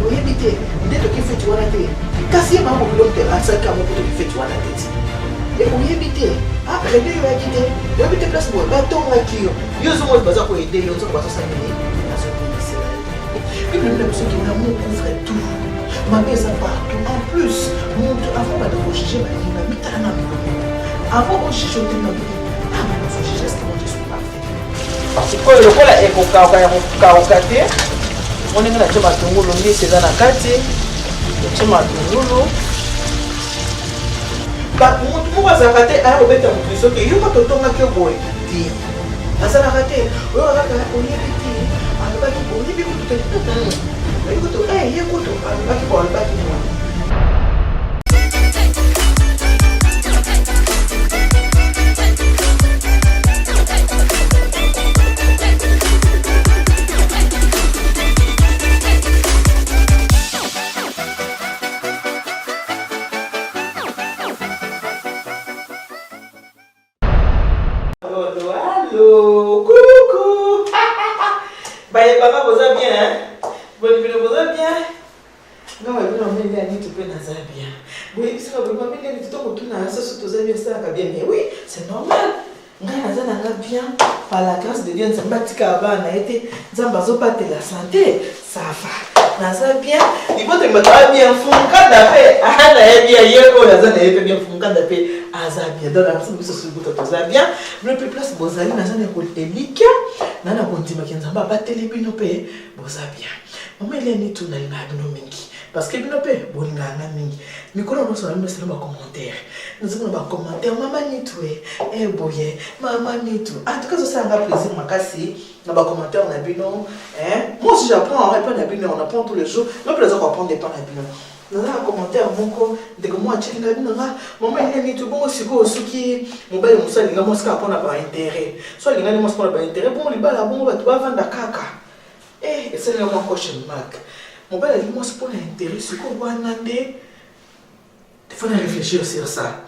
vous évitez dès que fait tu vois la tête. Casser ma boulot de à 5 ans pour que fait tu vois la tête. Et vous évitez. Ah, regardez, il va quitter. Il va quitter place pour le bâton à qui. Ils ont besoin pour aider, ils ont besoin de s'amener. Et puis, le monsieur qui m'a mon couvre tout. Ma maison partout. En plus, avant de rechercher ma vie, ma vie, t'as la main. Avant de rechercher ma vie, ah, mais je cherche ce que je suis parfait. Parce que le rôle est au cas on est dans la chama tungulu, c'est dans la kati. La chama tungulu. Bah, moi, ça a été à remettre en plus. Ok, il y a pas de temps à que vous dites. Ça a été. On a été. On a Allô, coucou. Bah, vous allez bien, hein? Vous allez bien? Non, vous allez bien, tu peux bien. Oui, c'est que vous allez bien, tu peux bien. Oui, c'est normal. Bien, par la grâce de Dieu, a été la santé, ça va. Naza bien, il faut que tu bien funka d'après. Ah, bien, il bien funka d'après. Azabia, dans la personne qui se souvient de bien. Le plus place, Bozali, Naza n'est pas délicat. Nana Bondima qui n'a pas télébinopé, Bozabia. Maman, il est tout dans le mingi. Parce que binopé, bon, il a mingi. Mais quand on a un commentaire, nous avons un commentaire. Maman, ni tout, eh, boye, maman, ni tout. En tout cas, ça a un plaisir, ma cassé. On a un commentaire, on a bino. Moi, si j'apprends, on répond à bino, on apprend tous les jours. Nous, plaisir qu'on apprend des pains à bino. Nous avons un commentaire, mon co, dès que moi, je suis là, maman, il est ni tout. Bon, aussi, ce qui, mon bel, mon seul, il a mon scar, on n'a pas intérêt. Soit il a mon scar, on n'a pas intérêt. Bon, il va là, bon, on va vendre la caca. Et c'est là, mon coach, Marc. Mon père a dit, moi, c'est pour l'intérêt, c'est quoi, il faut réfléchir sur ça.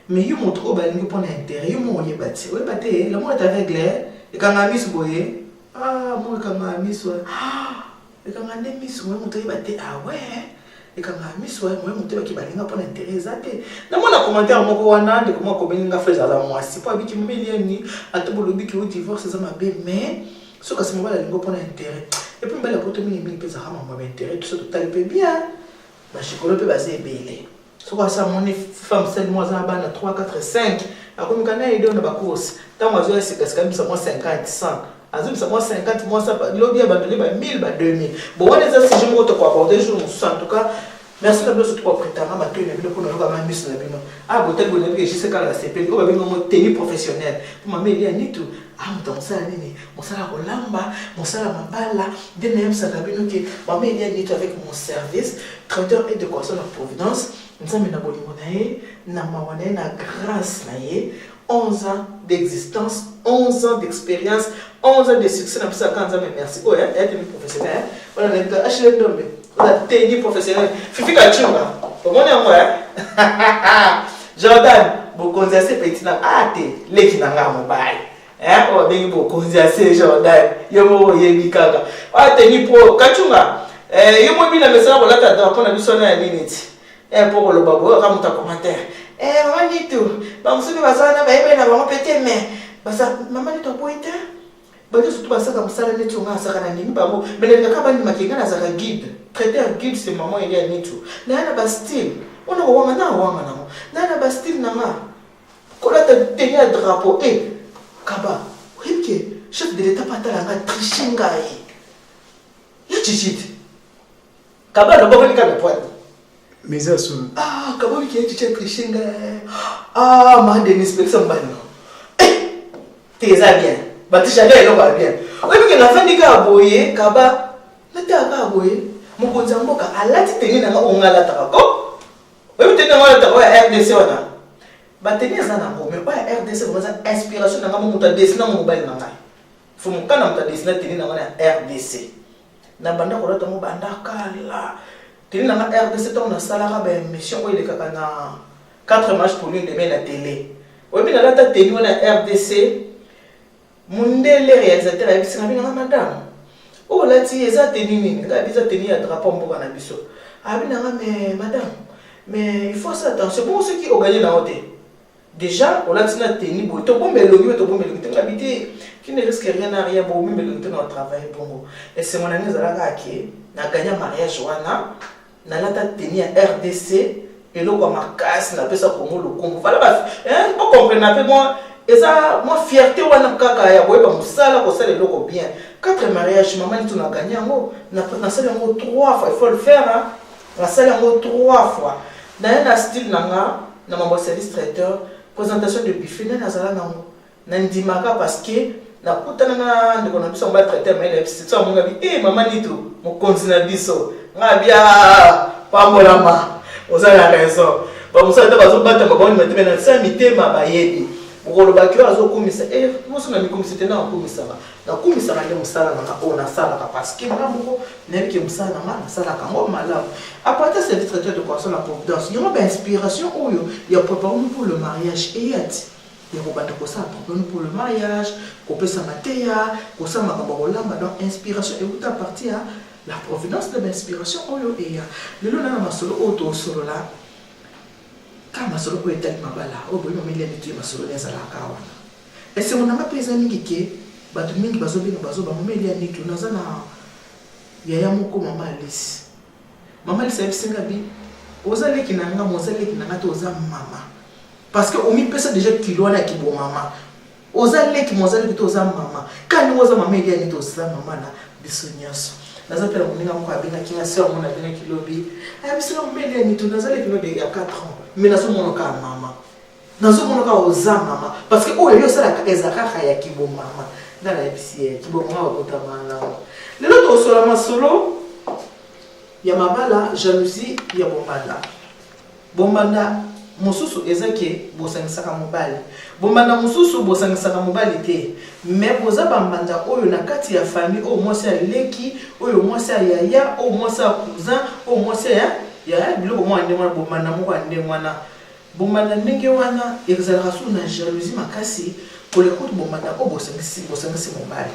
Mais il montre au bain pour l'intérêt, il m'a dit, oui, le monde est aveugle, et quand on a mis ce boyer, ah, moi, quand on a mis ce boyer, ah, et quand on a mis ce boyer, ah ouais, et quand on a mis ce boyer, moi, je suis pour l'intérêt, ça fait. Non, moi, on a commenté à moi, de comment on a fait ça, moi, c'est pas habitué, mais il y a un peu de qui divorce, ça m'a bien, mais, ce que c'est moi, la pour l'intérêt. Et puis, je vais vous dire que je intérêt, tout ça, tout à l'heure, bien. Je suis basé belé. Ce que ça, mon femme, c'est moi, 3, 4, 5. Alors, comme je suis dans la course, tant que je suis 50, 100. Azul, ça moi 50, moi ça, l'objet va donner 1000, 2000. Bon, on est si je monte quoi, pour des jours, en tout cas. Merci de nous pour prêter à ma tête, pour nous avoir mis sur la bino. Ah, vous êtes bonne, je sais quand la CP, vous avez mon tenue professionnelle. Pour ma mère, ni tout. Ah, mon ça, mon salaire au lamba, mon salaire à ma balle, des mêmes salabino qui, ma mère, ni tout avec mon service, traiteur et de croissance en providence. Nous avons une bonne monnaie, na grâce, 11 ans d'existence, 11 ans d'expérience, 11 ans de succès. Merci. Oh, elle est professionnelle. Voilà, elle est HLM. La tenue professionnelle. Fifi Kachunga. Comment on est moi? Jordan, vous connaissez petit na ate, les qui n'ont pas mobile. On va bien vous connaissez Jordan. Yomo yebi kaka. Ah tenue pro Kachunga. Yomo bien la message pour la tête pour la mission à minute. Pour le babo, comme ta commentaire. Maman dit tout. Maman se fait bazar na ba na maman pété mais. Basa maman dit ton pointeur. Bado surtout parce que ça la netu nga saka na nini babo. Mais le kaka bani makinga na saka guide. Traiter un guide c'est maman il y a netu. Na na ba style. On a wanga na wanga na. Na na ba style na nga. Kola ta tenir drapeau kaba. Oui que chef de l'état patala nga trichinga yi. Yichit. Kaba na babo ni kana pointe. Mais ça sous. Ah, kaba qui est trichinga. Ah, ma Denis personne bano. T'es bien. Batisha leo ba bien. Wewe kina fandi ka boye kaba nata ka boye mukonza mboka alati teni na ongala takako. Wewe teni na ngala takako ya RDC wana. Bateni sana ngo me ba RDC ko za inspiration na ngamu muta desina mo mobile na ngai. Fumu kana muta desina teni na ngala RDC. Na banda ko rata mo banda kala. Teni na RDC to na sala ka ba émission ko ile kaka na 4 matchs pour l'une de la télé. Wewe na lata teni na RDC. Mundele réalisateur avec sa madame. Oh là tu es ça tenir nini nga bisa tenir à drapeau mboka na biso abi nanga mais madame mais il faut faire attention pour ceux qui ont gagné la haute déjà on a dit na tenir bo to bombe longi to bombe longi tenga bité qui ne risque rien à rien bon même longi na travail bongo et c'est mon ami zalaka qui na gagné mariage wana na lata tenir RDC et là on m'a casse na pesa Congo le Congo voilà hein pas comprendre un peu moi et ça moi fierté wana kaka ya boyeba musala ko sala loko bien 4 mariages maman tu na gagné ngo na sala ngo 3 fois il faut le faire hein na sala ngo 3 fois na un style nanga na mambo service traiteur présentation de buffet na sala nango na ndimaka parce que na kutana na ndiko na biso mba traiteur mais c'est ça mon gabi maman nitu mo continue biso ngabia pambolama osala raison ba musala bazo bata maboni mateme na sa mitema bayebi ngolo bakyo azokumisa musu na mikumisa tena akumisa na kumisa na musala na ona sala parce que ngamoko nebi ke musala na sala ka ngo malamu apata service traiteur de croissance la providence yoma ba inspiration oyo ya préparer pour le mariage et yati ya ko bata ko sa pour le mariage ko pesa mateya ko sa makambo kolamba donc inspiration et tout à partir la providence de l'inspiration oyo et ya lelo na masolo auto solo là kama masolo ko etali mabala o boyi mameli ya mitu masolo neza la kawa et c'est mon amapesa mingi ke batu mingi bazobinga bazoba mameli ya nitu nazana ya moko mama Alice ebisinga bi ozaleki nanga mozaleki nanga to oza mama parce que omi pesa déjà kilo na kibo mama ozaleki mozaleki to oza mama kani oza mameli ya nitu oza mama na bisonyaso nazapela moninga moko abenga kinga sœur mona benga kilobi bisinga mameli ya nitu nazaleki no de 4 ans mais nazo monoka mama nazo monoka oza mama parce que oyo yo sala ezaka ya kibo mama ndala ebisi kibo mama okota mala lelo to sola masolo ya mabala jalousie ya bombanda mususu ezake bosangisaka mobali bombanda mususu bosangisaka mobali te mais boza bambanda oyo na kati ya famille o mwasi ya leki oyo mwasi ya yaya o mwasi ya cousin o mwasi ya biloko mwa ndenge wana bombanda moko ndenge wana bombanda ndenge wana ezalaka su na jalousie makasi pour les coups bombanda o bosangisi mobali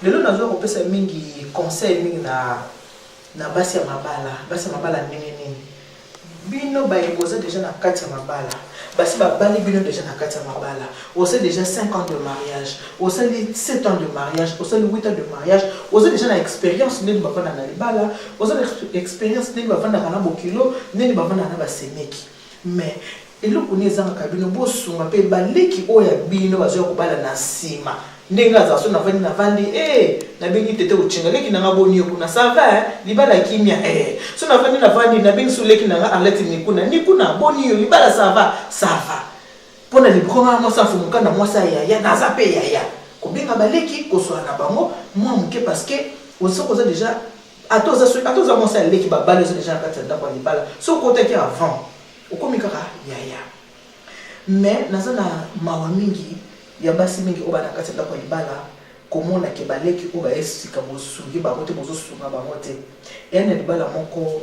lelo nazo kopesa mingi conseil mingi na basi ya mabala ndenge nini bino bayekoza déjà na kati ya mabala basi babali bino déjà na kati ya mabala osa déjà 5 ans de mariage osa 7 ans de mariage osa 8 ans de mariage osa déjà na expérience ndenge bavanda na libala osa na expérience ndenge bavanda na bokilo ndenge bavanda na basemeki mais eloko ni ezanga bino bosunga pe baleki oya bino bazo kobala na sima ndenga za so na vandi na bengi tete uchinga leki na ngaboni kuna sava libala kimia so na vandi na bengi so leki na aleti nikuna boni yo libala sava pona libkonga mo sa fumuka na mwasa ya na za pe ya kobenga baleki koswa na bango moi muke parce que oza déjà atoza mo sa leki babale so déjà kata ndako libala so kotaki avant okomika ya mais nazana mawa mingi ya basi mingi oba na kati ndako libala komona ke baleki oba esika bosungi bamote bozosunga bamote yana libala moko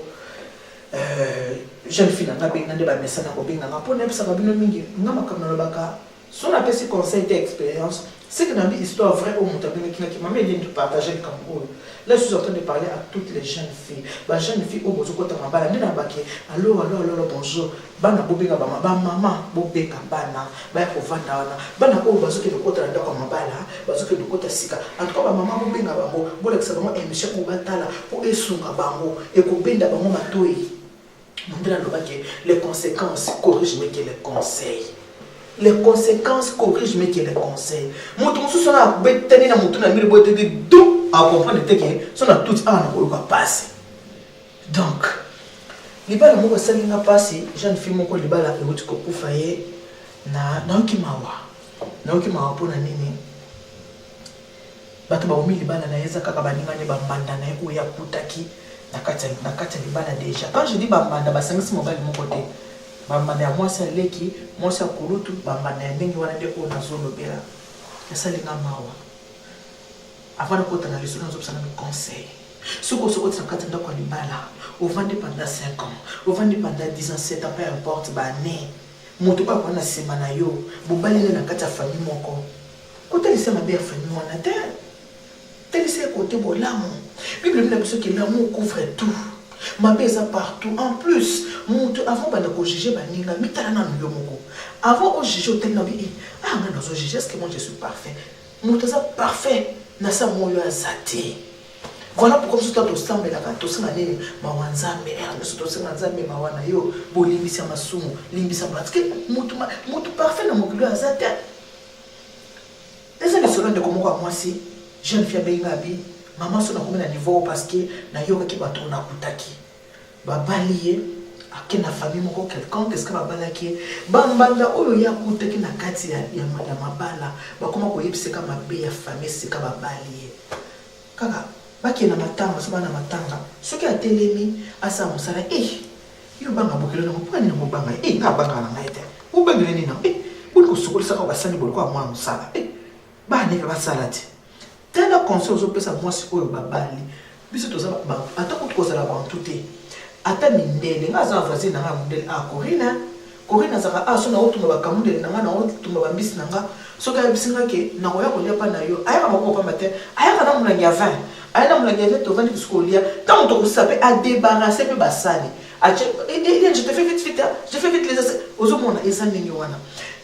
jeune fille nga benga nde ba mesana ko benga nga pona ebisa babino mingi nga makamna lobaka son appesi conseil d'expérience c'est que dans l'histoire vraie au montabine qui m'a mis de partager le Cameroun. Là je suis en train de parler à toutes les jeunes filles. Ba jeunes filles au bozo kota mabala ndina bake. Allô bonjour. Bana bobinga ba maman bobeka bana. Ba ko vanda wana. Bana ko bazo ke kota ndako mabala, bazo ke kota sika. En tout cas ba maman bobinga bango, bolekisa bango émission ko batala po esunga bango e ko benda bango matoyi. Ndina lobake les conséquences corrige mais que les conseils. Les conséquences corrigent mais qui les conseils. Mon ton sous son a bétani na mouton na mille boîte de tout à comprendre que son a tout à na passer. Donc, libala moko sali na passer, jeune fille moko libala e wuti ko kufaye na okimawa pona nini. Bato ba omi libala na yeza kaka baninga ne ba mbanda na e oya kutaki na kati libala déjà. Quand je dis ba mbanda ba sangisi mobile moko te. Bambana ya mwasi leki, mwasi kurutu, bambana ya ndenge wana nde ona zolo bela. Yasali nga mawa. Avant de kota na liso na zo sana conseil. Soko tsakata ndako libala. Au vendre pendant 5 ans, au vendre pendant 10 ans, 7 ans, peu importe ba né. Moto ba kwa na sema na yo, bobali na kata famille moko. Kota lisema be famille wana te. Tel c'est côté bon l'amour. Bible me dit que l'amour couvre tout. Ma besa partout. En plus, avant de juger baninga, mitala na nuyo moko. Avant de juger au tel na bi, ah nga nazo juger est-ce que moi je suis parfait. Monte ça parfait na sa moyo azate. Voilà pourquoi nous sommes ensemble là quand tous nani mawanzambe nous sommes ensemble mawana yo bo limbisa masumu limbisa parce que mutu parfait na mokilo azate. Les amis selon de comment moi si jeune fille bengabi maman sona comme na niveau parce que na yoka ki batona kutaki babaliye akena famille moko quelqu'un qu'est-ce que babalaki bambanda oyo ya kutaki na kati ya mabala bakoma ko yebiseka mabe ya famille seka babaliye kaka baki na matanga so bana matanga soki atelemi asa musala yo banga bokelo na mpani na mobanga nga banga na ngaite ubengele ni na buni ko sokolisa ka basani bolo kwa mwa musala ba ne ba salati tena conscience au pesa moi sikoyo babali biso toza ba atako tukozala ba tuté ata mindele ngaza voisine na mundele Corina zaka so na otunga ba kamundele na na otunga ba mbisi nanga soka ya bisinga ke na koya kolia pa na yo aya ba ko pa matin aya kana mulangi ya 20 aya na mulangi ya 20 to vandi kuskolia tant to kusape a débarrasser pe basani je te fais vite les ozomona ezanengi wana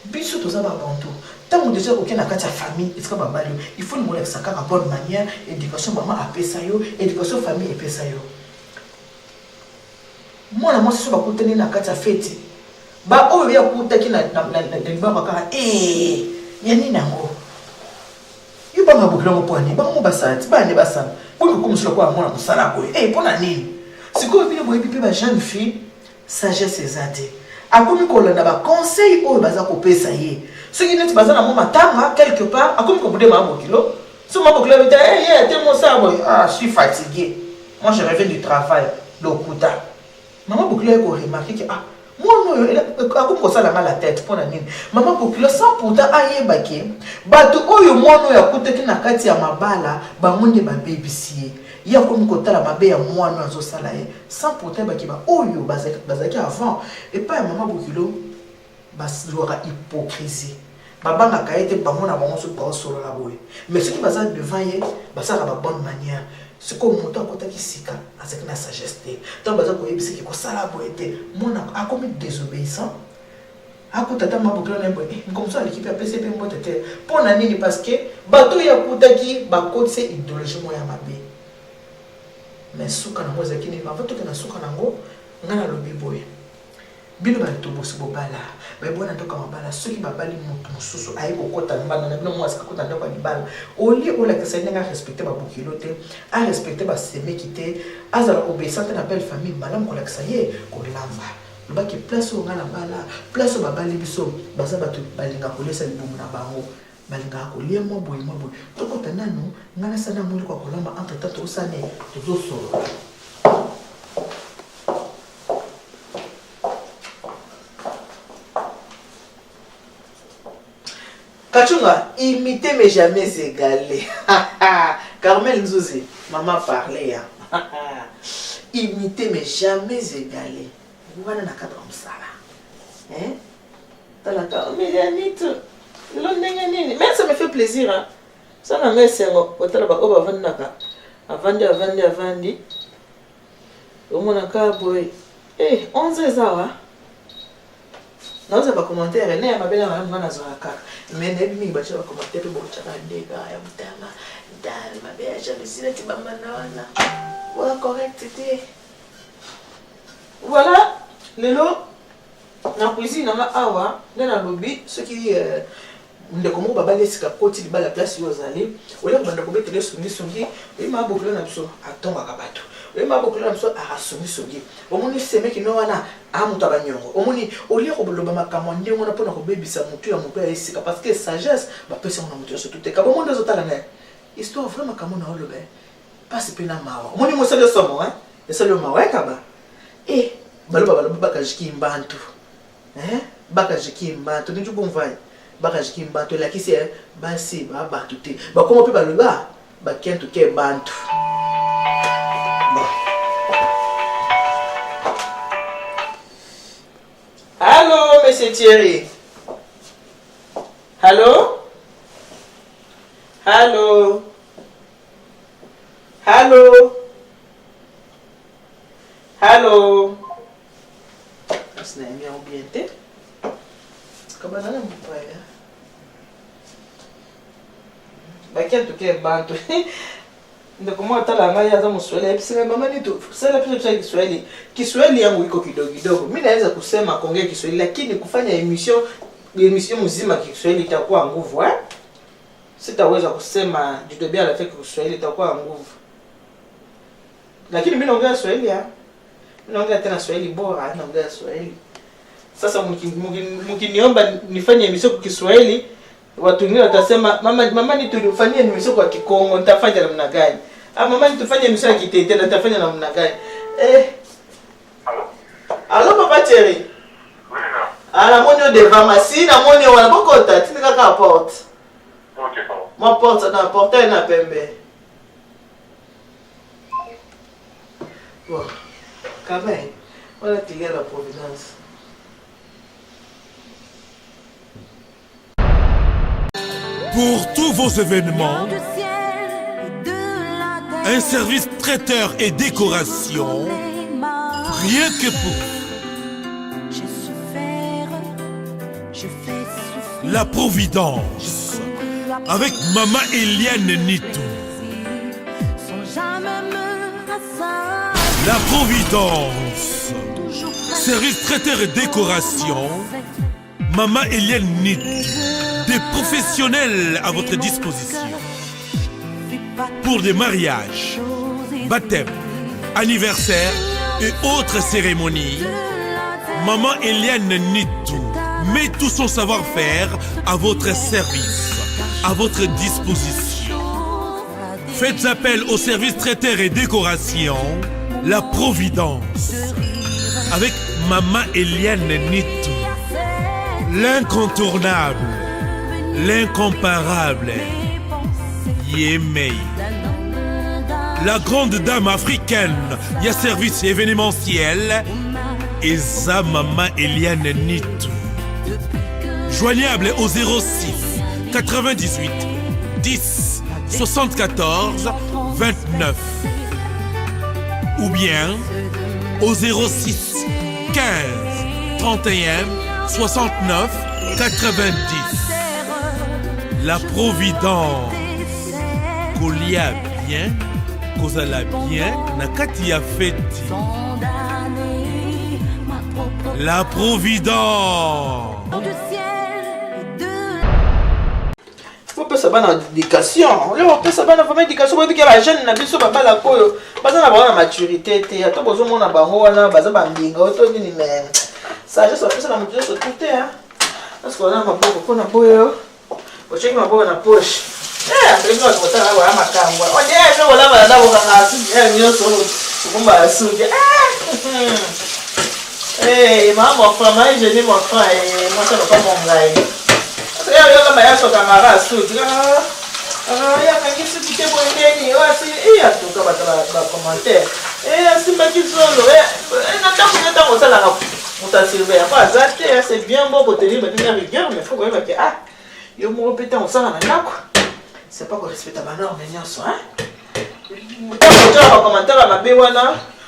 biso toza ba bantu. Tant déjà aucun a kati famille, est-ce que il faut nous montrer ça car bonne manière, éducation maman a payé ça yo, éducation famille a payé ça yo. Moi c'est sur ba kouteni na kati fête. Ba o ya koutaki na ba makara yani nango. Yo ba ngabukela mo poani, ba mo basati, ba ne basana. Pour comme sur quoi moi na musala ko. Pona nini? Siko bino boyebi pe ba jeune fille, sagesse ezate. Akomi kolanda ba conseil o baza ko pesa ye. Ce qui n'est pas dans mon matanga quelque part, à comme vous dites ma kilo. Sur ma boucle, je suis fatigué. Moi je reviens du travail, l'okuta. Maman boucle a remarqué que moi comme ça la tête pour la mine. Maman boucle sans pourtant aïe baké. Bato oyo moi no ya kuta ki na kati ya mabala ba monde ba babysier. Ya comme kota la mabe ya moi no zo salaye sans pourtant baké ba oyo bazaki avant et pas maman boucle bas aura hypocrisie. Babanga kaete bango na bango so ba solo la boye. Mais ce qui baza devant ye, basa ka ba bonne manière. Ce que moto akota ki sika, azaki na sagesse. Tant baza ko yebisi ki ko sala boye te. Mona a commis désobéissant. Akota ta mabokelo na boye. Comme ça l'équipe a PCP mbote te. Pona nini parce que bato ya kutaki ba kotse idéologie mo ya mabe. Mais suka na mo zaki ni ba bato kana suka nango ngana lobi boye. Bino ba to bosi bobala ba bona to kama bala soki babali mutu mususu ayi kokota mbana na bino mwasi kokota ndako ni bala oli ola que ça n'est pas respecter ba bokilote a respecter ba semekite azala obéissante na belle famille malam ko la que ça y est ko lamba le ba ki place o ngana bala place o babali biso baza batu balinga ko lesa libumu na bango balinga ko lia mo boy to kota nanu ngana sana muli ko lamba entre temps to sane to zo solo. Kachunga, imiter mais jamais égaler. Carmel Nzouzi, maman parlait. Imiter mais jamais égaler. Vous voyez, on a cadre comme ça là. Hein? Mais ça me fait plaisir. Hein? Ça n'a rien c'est moi. Au tala bako ba vandaka. Avandi. Au monaka boy. 11 zawa. Non, ça va commenter. René ma belle amie na zaka. Mais ne bi ba cha commenter pe bo cha ndeka ya mutama. Dal ma belle jamais si tu ba manana. Wa correct c'était. Voilà, lelo na cuisine na awa na lobby ce qui ndeko mo baba lesika koti libala place yo zali. Ola banda ko betele songi e ma bokolo na biso atonga ka bato. Et ma bokolo na biso a songi. Omoni seme ki no wana amuta banyongo. Omoni olia ko boloba makambo ndengo na pona ko bebisa mutu ya mutu ya esika parce que sagesse ba pesa na mutu surtout te ka bomo ndezo tala na histoire vraiment kamo na olobe. Passe pe na mawa. Omoni mo sale somo hein. Et sale mawa ka ba. Baloba bakajiki mbantu. Bakajiki mbantu ndi bomvai. Bakajiki mbantu la kisi basi ba batute. Ba komo pe baloba ba kentu ke bantu. Allô, monsieur Thierry. Allô? Allô? Allô? C'est un ami bien té. Comment on a mon frère? Bakia tu ke bantu. Ndoko mwa tala ngaya za muswele episema mama ni tu. Sasa pia cha Kiswahili. Kiswahili yangu iko kidogo. Mimi naweza kusema kuongea Kiswahili lakini kufanya emission mzima Kiswahili itakuwa nguvu eh? Sitaweza kusema jitobia la feki Kiswahili itakuwa nguvu. Lakini mimi naongea Kiswahili ya. Mimi naongea tena Kiswahili bora, naongea Kiswahili. Sasa mkiniomba nifanye emission kwa Kiswahili, watu wengine watasema mama ni tulifanyia emission kwa Kikongo, nitafanya namna gani? Ah mama ni tufanye emission ya Kitete, nitafanya namna gani? Allô papa chéri. La monio de pharmacie, la monio wana bokota, tika ka porte. OK, pardon. Ma porte na portail na pembe. Bon. Quand même, on a tiré la providence. Pour tous vos événements, un service traiteur et décoration, rien que pour la Providence, avec Maman Eliane Nitou. La Providence, service traiteur et décoration, Maman Eliane Nitou. Des professionnels à votre disposition. Pour des mariages, baptêmes, anniversaires et autres cérémonies, Maman Eliane Nitou met tout son savoir-faire à votre service, à votre disposition. Faites appel au service traiteur et décoration, la Providence, avec Maman Eliane Nitou. L'incontournable, l'incomparable Yemei. La grande dame africaine, y a service événementiel et sa Maman Eliane Nitou. Joignable au 06 98 10 74 29 ou bien au 06 15 31 69 90. La Providence. Kolia bien, kozala bien, nakati ya feti. La Providence. Faut pas savoir dans l'éducation. Là, on peut savoir dans la éducation. On peut dire que la jeune n'a pas besoin de la koyo. Pas de maturité. Il attends besoin de la bango là, besoin de bandinga. Auto ni mais ça je sais ça la motivation tout hein. Parce qu'on a ma beaucoup na boyo. On check ma boyo na poche. Après nous on va là wa makangwa. On dit je wala bala bo kanga su. Nyoso kumba su. Maman frère, je dis mon frère et moi ça va pas mon gars. Il y a un camarade qui il y a quelqu'un qui est bon, il y a tout le commentaire. C'est bien beau pour te dire, mais il faut quand même que il y a un répété on s'en a c'est pas qu'on respecte ma norme,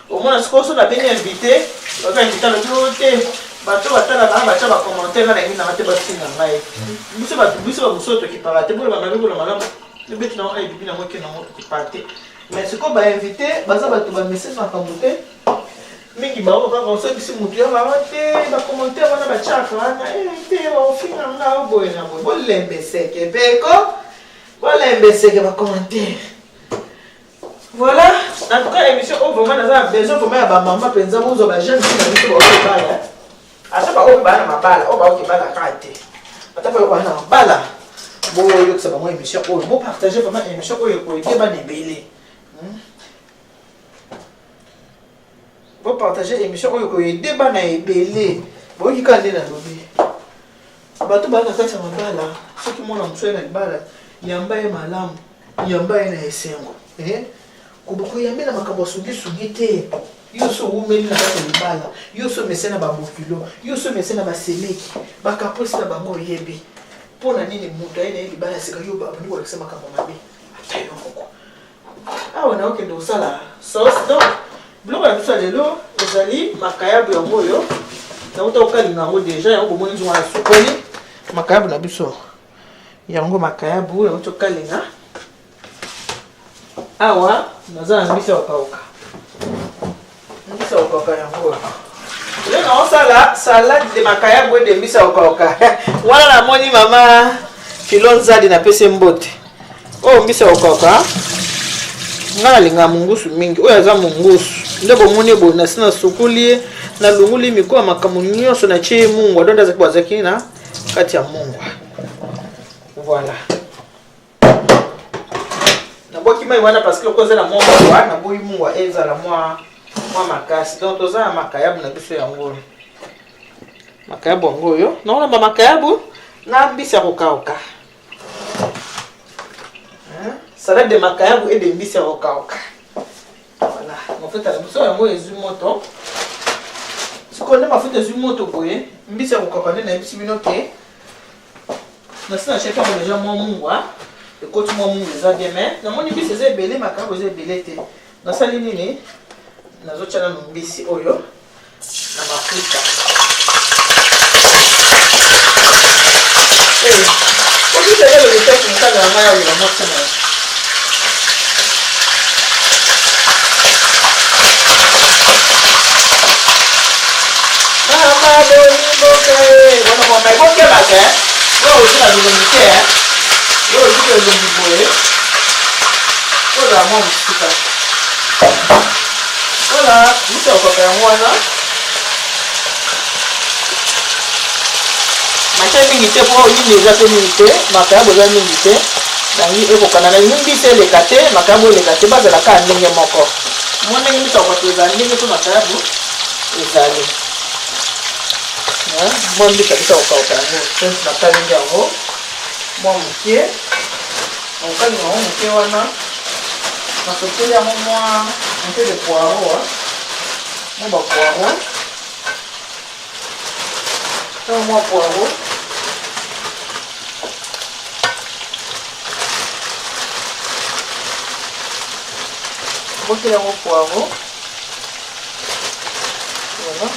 au moins, ce qu'on a bien invité, on va inviter le tout. Bato batala ba bacha ba commentaire na ngi na mate ba singa ngai buso ba musoto ki parate bo ba ngalo la malamu le beti na ai bibi na moke na moto ki parate mais ce qu'on va inviter baza bato ba message na kamute mingi ba ko ka so bisi mutu ya ba te ba commentaire na ba chaka na te ba ofinga na bo na bo lembe seke beko bo lembe seke ba commentaire. Voilà, en tout cas émission au vraiment na besoin vraiment ya ba maman penza bozo ba jeune qui na biso ba ko bala. Atapa o bana mabala o ba o kibala kate atapa o bana mabala bo yo kusaba mo émission o bo partager vraiment émission o ko débat nebele bo partager émission o ko débat na ebele bo yikande na lobi bato bana kasa mabala soki mona mso na mabala yamba e malamu yamba e na esengo ko yamba na makambo sugi te. Yo so umeli na kati libala, yo so mesena ba mokilo, yo so mesena ba seleki, ba kaposi na bango yebi. Pona nini mutu aina libala sika yo ba ndiko kusema kama mabe. Atayo koko. Awa na okende usala sauce donc Biloko na biso lelo ezali makayabu yango oyo. Na uta okalinga yango déjà yango bomoni nzungu na sukoli. Makayabu na biso. Yango makayabu yango tokalinga. Awa naza na mbisi ya kokauka. Mbisi ya kokauka yango. Lelo naosala salade de makayabu de mbisi ya kokauka. Wana namoni mama Filonzadi na pese mbote. Oh mbisi ya kokauka. Ngana linga mungusu mingi. Oyo aza mungusu. Nde bomoni bo na sina sukuli na lunguli mikoa makamu nyonso na chie mungu adonda zaki bazaki na kati ya mungu. Voilà. Na boki mai wana parce que koza na mungu wa na boyi mungu eza la mwa makasi. Donc toza makayabu na biso yango. Makayabu yango yo. Naona ba makayabu na mbisi ya kokauka. Salade de makayabu et de mbisi ya kokauka. Voilà. Mafuta na biso yango ezwi moto. Sikonde mafuta ezwi moto boye, mbisi ya kokauka nde na bisi bino ke. Na sina chef yango déjà mwa mungwa. Ekoti mwa mungu eza bien mais namoni mbisi eza ebele makayabu eza ebele te. Nasali nini? Nazotiana na mbisi oyo na mafuta. Oki tele le teki mkada na maya oyo na moto na. Voilà, mbisi ya kokauka yango wana. Macha mingi te po nini eza pe mingi te, makayabu eza mingi te. Nangi ekokana na mbisi eleka te, makayabu eleka te bazala ka ndenge moko. Mwa ndenge mbisi ya kokauka eza ndenge pe makayabu ezali. Mwa mbisi ya kokauka yango, sensi na kalingi yango. Mwa mukie. Okalinga yango mukie wana. Nasopeli yango mwa un peu de poireau. Mon poireau. Mon poireau. Bon, c'est mon poireau. Voilà.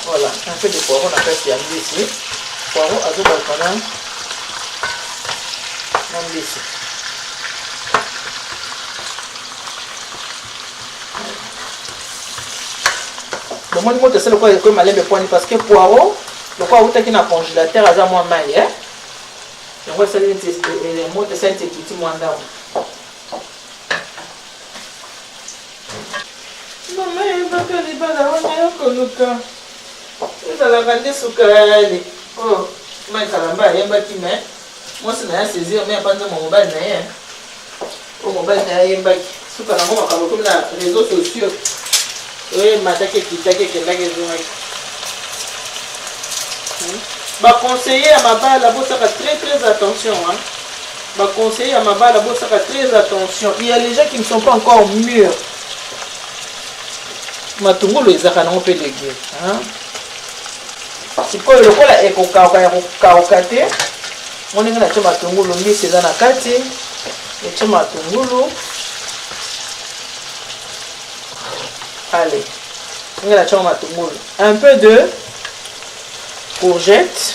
Voilà, un peu de poireau, on a fait ici. Poireau, à tout balcon. On ici. Le monde monte c'est le quoi comme aller me prendre parce que poireau le quoi où t'as un congélateur à moi maille hein donc ouais ça les monte c'est un petit moins d'âme non mais pas que les balles on est encore le cas vous allez vendre sukali oh mais kalamba yemba qui mais moi c'est na saisir mais pas mon mobile na hein au mobile na yemba sukala ngoma comme na réseaux sociaux. Oui, matake kitake kendake zumaki. Ba conseiller à ma balle la bosse très attention hein. Ba conseiller à ma balle la bosse très attention. Il y a les gens qui ne sont pas encore mûrs. Matungulu ezaka na pe légué hein. Sikoyo lokola ekokauka te. Moninga na chama matungulu mbisi eza na kati. Et chama matungulu. Allez, un peu de courgette,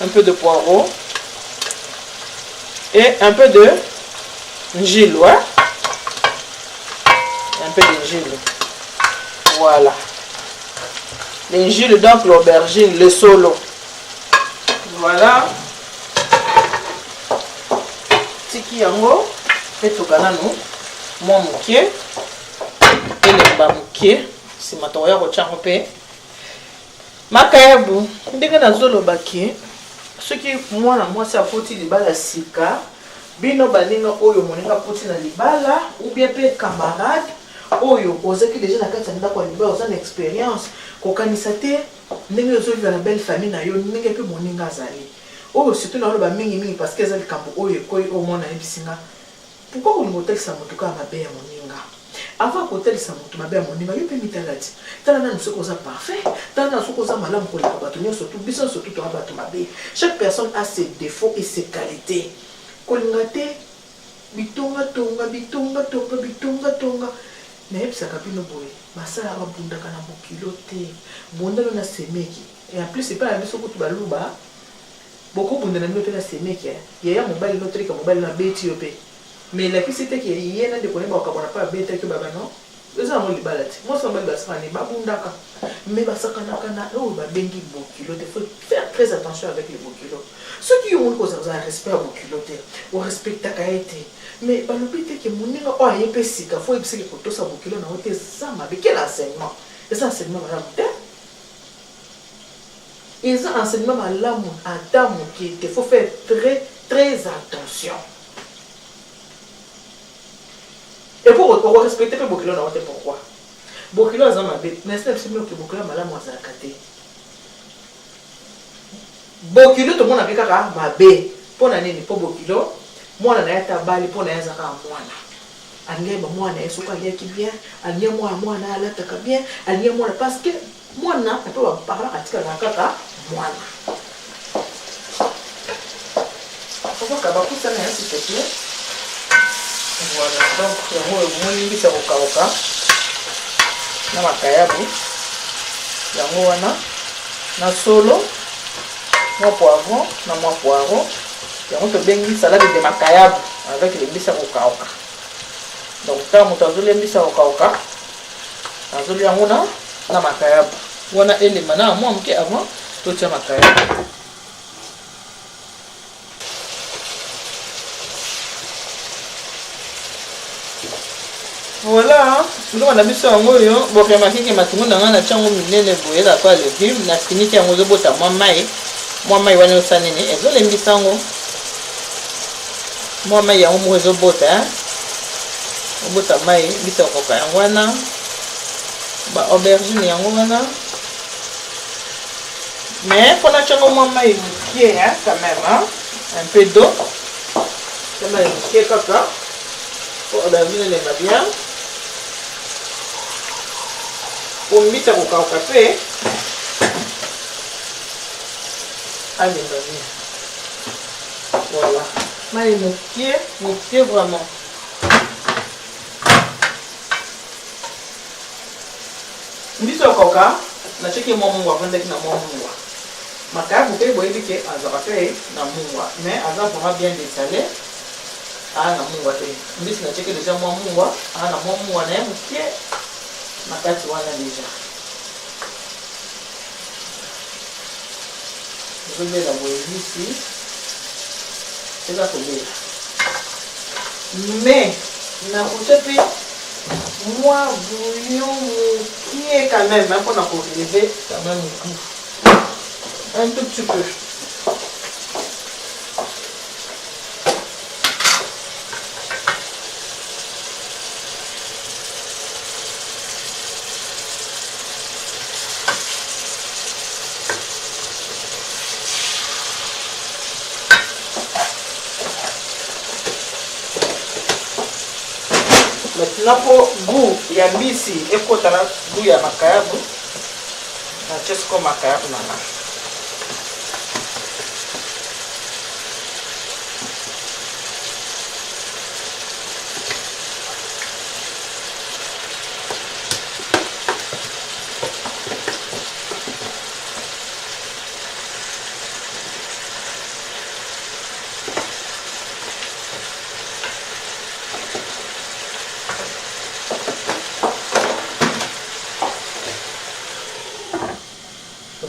un peu de poireau et un peu de ngile, ouais. Un peu de ngile. Voilà. L'ingile, donc l'aubergine, le solo. Voilà. Tiki yango, et tout canano, mon moukier. Elemba mukie si matoya ko chango pe makayabu ndenge nazoloba ke soki mwana mwasi afoti libala sika bino baninga oyo moninga poti na libala ou bien pe camarade oyo ozaki déjà na kati ya ndako ya libala oza na expérience kokanisa te ndenge ozovivre na belle famille na yo ndenge pe moninga azali oyo surtout naloba mingi parce que eza likambo oyo ekoyi omona yebisinga pourquoi olingi otalisa moto kaka mabe ya moninga. Avant que ça monte ma belle moninga yo pe mitalati tala na nso koza parfait tala na nso koza malamu ko la batonyo surtout biso surtout to abato mabe chaque personne a ses défauts et ses qualités kolingate bitonga tonga Mais ça capino boy. Basala ba bunda kana bokilo te. Bunda na semeki. Et en plus c'est pas la biso ko tu baluba. Beaucoup bunda na minote na semeki. Yaya mobile no trika mobile na beti yope. Mais la piste était que yena de connaître ba kabona pas beti que baba non. Eza mo libalati. Moi ça mobile basala ni ba bunda ka. Mais basaka na kana o ba bengi bokilo te. Faut faire très attention avec les bokilo. Ceux qui ont cause un respect à bokilo te. O respecte ta kaete. Mais le but est que mon nègre a un peu si qu'il faut que tout ça boucler dans votre ça mais quel enseignement et ça enseignement madame et ça enseignement madame à dame qui il faut faire très attention et pour respecter le boucler dans votre pourquoi boucler ça m'a dit mais c'est absolument que boucler madame à zakate boucler tout le monde a fait caca ma bé pour n'aller ni pour boucler mwana na yata bali pona yaza ka mwana angeba mwana yesu ka yaki bien aliye mwana alata ka bien aliye mwana parce que mwana peut pas parler katika na kaka mwana faut ka ba kusa na yasi tete voilà donc yango moni bisa kokauka na makayabu yango wana na solo mwa poivron na mwa poivron. On te bengi salade de makayab avec les bisa okauka. Donc ta mutazo les bisa okauka. Azoli amona na makayab. Wana ele mana moi mke avant to tia makayab. Voilà, nous on a mis ça en haut yo, bon remarquez que matungo na chango minene boye la quoi légumes na finiki yango zo bota moi mai wana osanene ezo le mbisango. Moi mai ya omo ezo bota obota mai bisa koka yango wana ba aubergine yango wana mais pour na chango moi mai mukie hein quand même hein un peu d'eau ça m'a mukie kaka pour aubergine les va bien pour mbita kokauka pe allez vas-y voilà mais moutier vraiment. Mbiso koka na cheki mwa kwenda kina mwa makabu pe boyebi ke azaba pe na mungwa mais azaba vraiment bien désalé na mungwa te mbisi na cheki déjà mwa na mwa na moutier na kati wana déjà je vais la voir ici. C'est ça que mais na kutepi moi bouillon qui est quand même pour la relever quand même un tout petit peu. Maintenant pour goût ya mbisi ekota na goût ya makayabu na chesko makayabu nana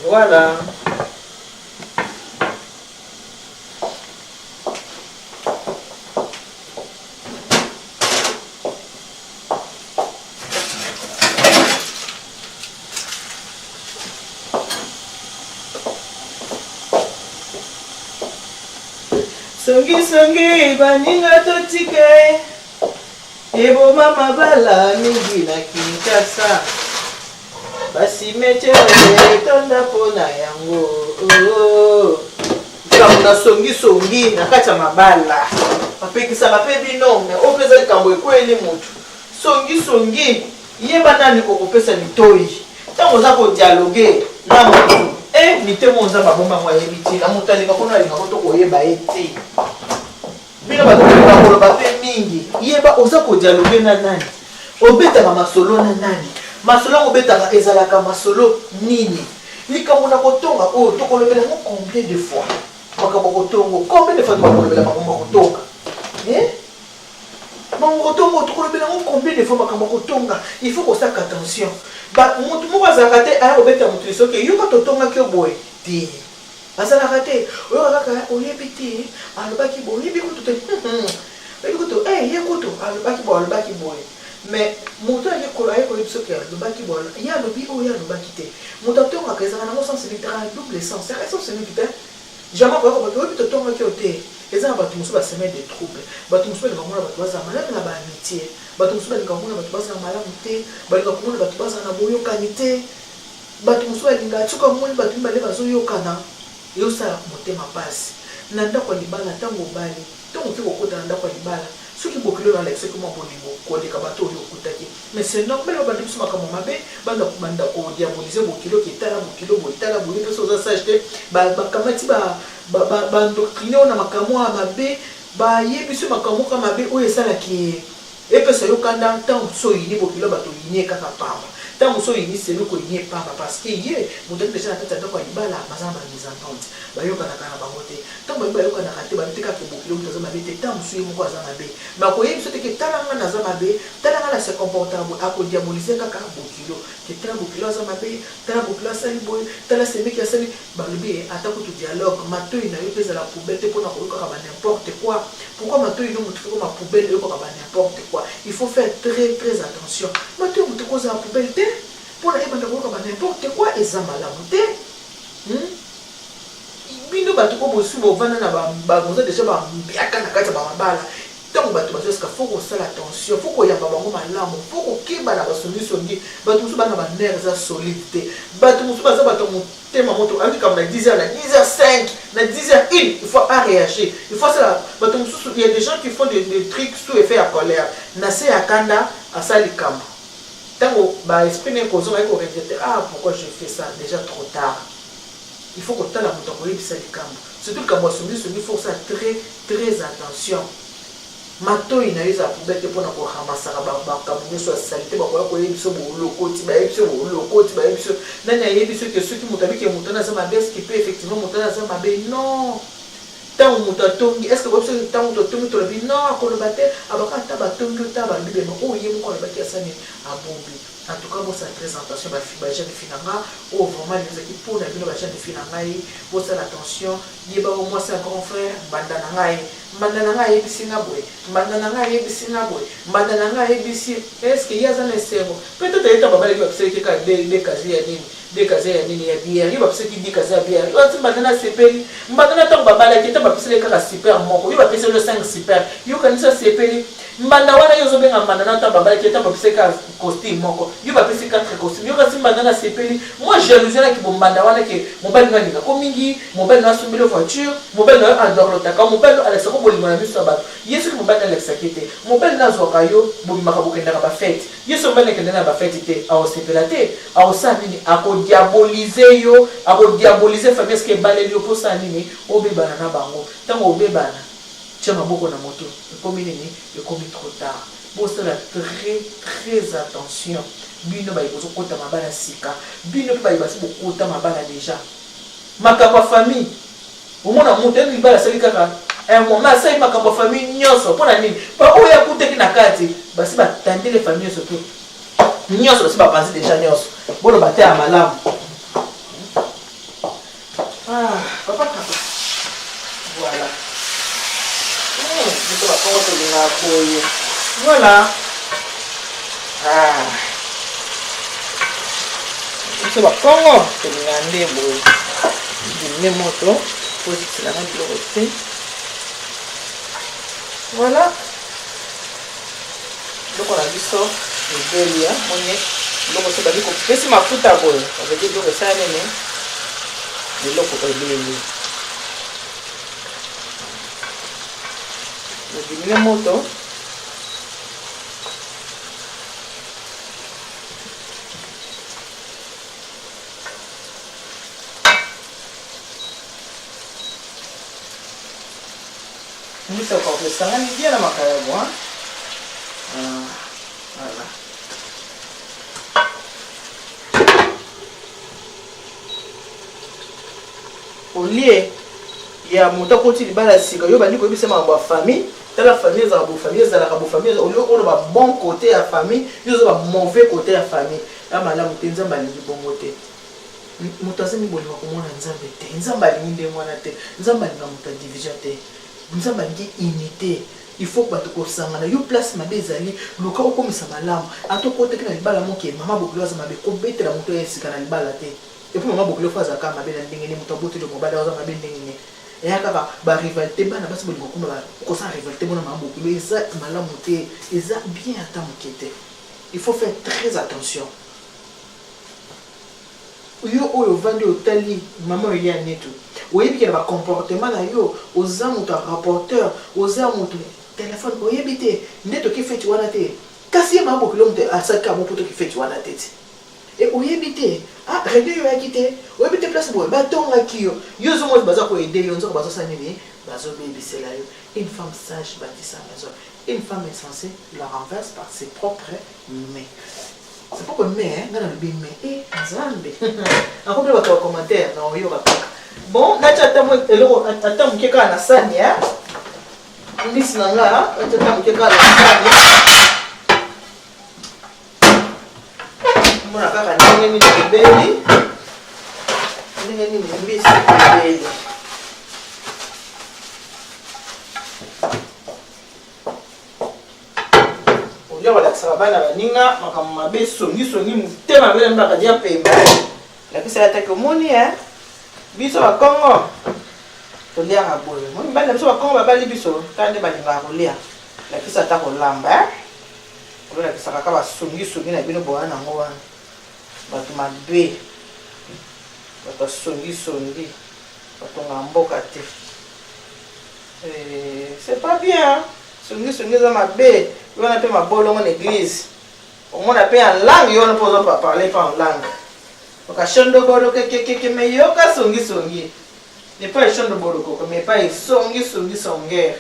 voilà. Songi baninga totike ebo mama bala mingi na Kinshasa basi meche tonda pona yango kamuna songi na kati ya mabala apekisa bape binome opeza likambo ekweli mutu songi yeba nani kokopesa mitoi tango za ko dialogue na mutu mitemo nza babomba mwa yebiti na mutu alinga kona alinga koto koyeba ete bino bato koloba pe mingi yeba oza ko dialogue na nani obetaka masolo na nani masolo obetaka ezalaka masolo nini likambo na kotonga oyo tokolobela ngo combien de fois makambo kotongo combien de fois tokolobela makambo kotonga makambo kotonga tokolobela ngo combien de fois makambo kotonga il faut kosaka attention mutu moko azalaka te aya kobeta mutu soki yoka totongaki boye te azalaka te oyoka kaka oyebi te alobaki boye oyebi kutu te oyebi kutu ye kutu alobaki boye alobaki boye mais mutu ayekoyebi soki alobaki boye ye alobi oyo alobaki te mutu atongaka ezalaka nango sens littéral double sens eka sens unique te jamais koyoka bato oyebi totongaki yo te eza na bato mosusu basemaine de trouble bato mosusu balinga komona bato bazala malamu na baamitié bato mosusu balinga komona bato bazala malamu te balinga komona bato bazala na boyokani te bato mosusu balinga soki omoni bato mibale bazoyokana eyosala motema pasi na ndako ya libala ntango obali ntango oke kokota na ndako ya libala soki bokilo na alexi koma bolingo koleka bato oyo okutaki mais c'est normal bandi biso makambo mabe banda kodiabolize bokilo ketala bokilo boyetala boye mpe so oza sage te bakamati bandoctrine oyo na makambo ya mabe bayebi so makambo ka mabe oyo esalaki epesa yokanda ntango so oyini bokilo bato oyini kaka pamba ntango so oyini selo koyini pamba parce que ye moto aki deja na kati ya ndako ya libala bazala bamisentente bayokanaka na bango te ntango bayebi bayokanaka te babi te kaka bokilo moto aza mabe te ntango mosu ye moko aza mabe bakoyebi so teke talanga naza mabe talanga na se comportable akodiabolize kaka bokilo ke tala bokilo aza mabe tala bokilo asali boye tala semeki asali balobi ata kutu dialogue matoi na yo mpe ezala poubele te mpona koyokaka ba n'importe quoi pourquoi matoi no motu fekoma poubele oyokaka ba n'importe quoi il faut faire très très attention matoi motu kozala poubele te mpona yebanda koyoka ba n'importe quoi eza malamu te bino bato ko bosu bovanda na bamoza deja bambiaka na kati ya bamabala ntango bato bazoyoska fo kosala attention fo koyamba bango malamu fo kokeba na basongisongi bato mosusu bana banere eza solide te bato mosusu baza bato motema moto amikama na 10h na 10h05 na 10h1 il faut réagir il faut sala bato mosusu il y a des gens qui font des trucs sous effet ya colère na se ya kanda asali likambo ntango baesprit ne kozonga eko regrette pourquoi je fais ça déjà trop tard il faut que tu aies la moto koyebisa likambo surtout likambo asongisongi il faut ça très très attention matoi na yo eza poubele te mpona koramasaka bakambo nyonso ya salite bakoya koyebi biso bolokoti bayebi biso bolokoti bayebi biso nani ayebi biso ke soki moto abiki moto wana aza mabe eske pe effectivement moto wana aza mabe non ntango moto atongi eske boyebi biso ntango moto atongi tolobi non akoloba te abaka ata batongi ota balibema oyo ye moko alobaki asani abombi en tout cas bosa très attention bajeune fille na nga oyo vraiment ezaki mpona bino bajeune fille na ngai bosala attention yeba o mwasi ya grand frère mbanda na ngai ayebisi nga boye mbanda na ngai ayebisi nga boye mbanda na ngai ayebisi eske ye aza na esengo peut-être ayeta babalaki bapiselaki kaka dekaze ya nini dekaze ya nini ya bière ye bapiselaki dekaze ya bière yo ati mbanda na sepeli mbanda na ntango babalaki ata bapiselaki kaka super moko yo bapeseli yo 5 super yo kanisa sepeli mbanda wana yo ozobenga mbanda na ntango babalaki ata bapiselaki kaka costume moko yo bapesi 4 costume yo kasi mbanda na sepeli moi jalousie naki bombanda wana ke mobali nga alinga ko mingi mobali na asumbeli voiture mobali na adorlotaka mobali alexako bolingo na miso ya bato ye soki mobali alexaki te mobali nazwaka yo bobimaka bokendaka bafete ye soki mobali nakendaka na bafete te aosepela te aosala nini akodiabolize yo akodiabolize famille eske ebaleli yo mposala nini obebana na bango ntango obebana tia maboko na moto ekomi nini ekomi trop tard bosala très très attention bino bayi kozokota mabala sika bino mpe bayi basi bokota mabala deja makambo ya famille omona moto eni libala asali kaka un moment asali makambo ya famille nyonso mpona nini mpo oyo akutaki na kati basi batandele famille nyonso te nyonso basi bapanzi deja nyonso boloba te ya malamu papa kaka voilà biso bakongo tolingaka boye voilà biso bakongo tolingaka nde boye dimine moto positilanga biloko te voilà biloko na biso ebeli ya moni biloko so bali kopesi mafuta boye bazaki biloko esala nini biloko ebeli dimine moto Bisa kau pelesangkan dia nama kaya buah. Voilà. au lieu ya moto koti libala sika yo bandi ko bise ma ba famille la famille za ba famille za la ba famille au lieu on ba bon côté ya famille yo zo ba mauvais côté ya famille amala mutenza malingi bongo te moto azemi bolima komona nzambe te nzambe alingi nde mwana te nzambe alinga moto division te nzambe alingi unité il faut que bato kosangana yo place mabe ezali luka okomisa malamu atokoteki na libala moke mama bokilo aza mabe kobetela moto ya esika na libala te epuis mama bokilo fo azaka mabe na ndenge ne moto aboteli mobali aza mabe ndenge ne eya kaka barivalité bana basi bolingo komba okosala rivalité bona mama bokilo eza malamu te eza bien ata moke te il faut faire très attention yo oyo vandi otali mama oyo ya netu oyebi ke na ba comportement na yo oza moto rapporteur oza moto téléphone oyebi te nde toki feti wana te kasi ye mama bokilo moto asaka mo po toki feti wana te e oyebi te ah radio yo yaki te oyebi te place boye batongaki yo yo zo moto baza koede yo nzoko bazosala nini bazobebisela yo une femme sage bâtit sa maison une femme insensée la renverse par ses propres mains. C'est pas comme mais, hein, dans le bien mais, eh, Nzambe. Encore plus votre commentaire, non, yo va. Bon, nacha tamu, eloko, atamu keka na sani, hein. Ndisi nanga, atamu keka na sani. Mona kaka ndenge ni beli. Ndenge ni mbisi beli. Yo wala sabana baninga makama mabe songi mutema bele mbaka dia pemba la kisa attaque moni hein biso ba Congo to lia ngaboye moni bana biso ba Congo ba bali biso tande balinga kolia la kisa attaque olamba hein la kisa kaka ba songi na bino boana ngo wana batu mabe batu songi batu ngamboka te c'est pas bien songi za mabe on a fait ma bolo en église. On a fait en langue, on ne peut pas parler pas en langue. Donc à chando bolo que mais yo ka songi. Ne pas chando bolo ko mais pas songi songuer.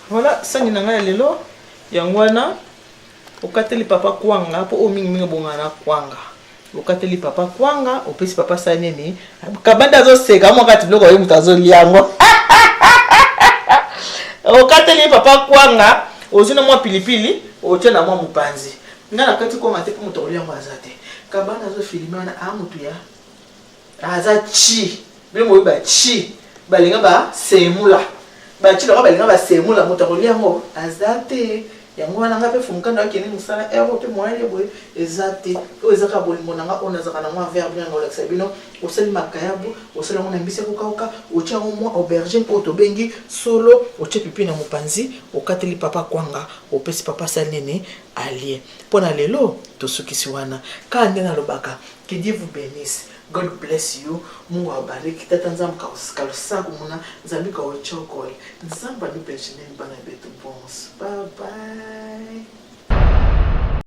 Voilà, ça ni nanga lelo yangwana okateli papa kwanga po o mingi bongana kwanga okateli papa kwanga opesi papa sanene kabanda zo seka mo kati bloko yo mutazo liango okateli papa kwanga ozina mwa pilipili otia na mwa mupanzi ngana kati ko mate po mutoli yango azate kabanda zo filimana amutu ya azachi bimo ba chi balinga ba semula bachilo ka balinga ba semula mutoli yango azate yango wana ngape fumukanda wakene musala ero pe moyele boye ezate o ezaka bolingo nanga ona zaka na mwa verbe yango la sabino osali makayabu osala ngona mbise kokauka otia mwa aubergine po to bengi solo otia pipi na mupanzi okateli papa kwanga opesi papa salene alie pona lelo tosukisi wana ka ndena lobaka que Dieu vous bénisse. God bless you. Mungu awabariki. Tata nzambe kalusaku muna nzambe ka ochokole. Nzambe ni pensioneni bana betu bons. Bye bye.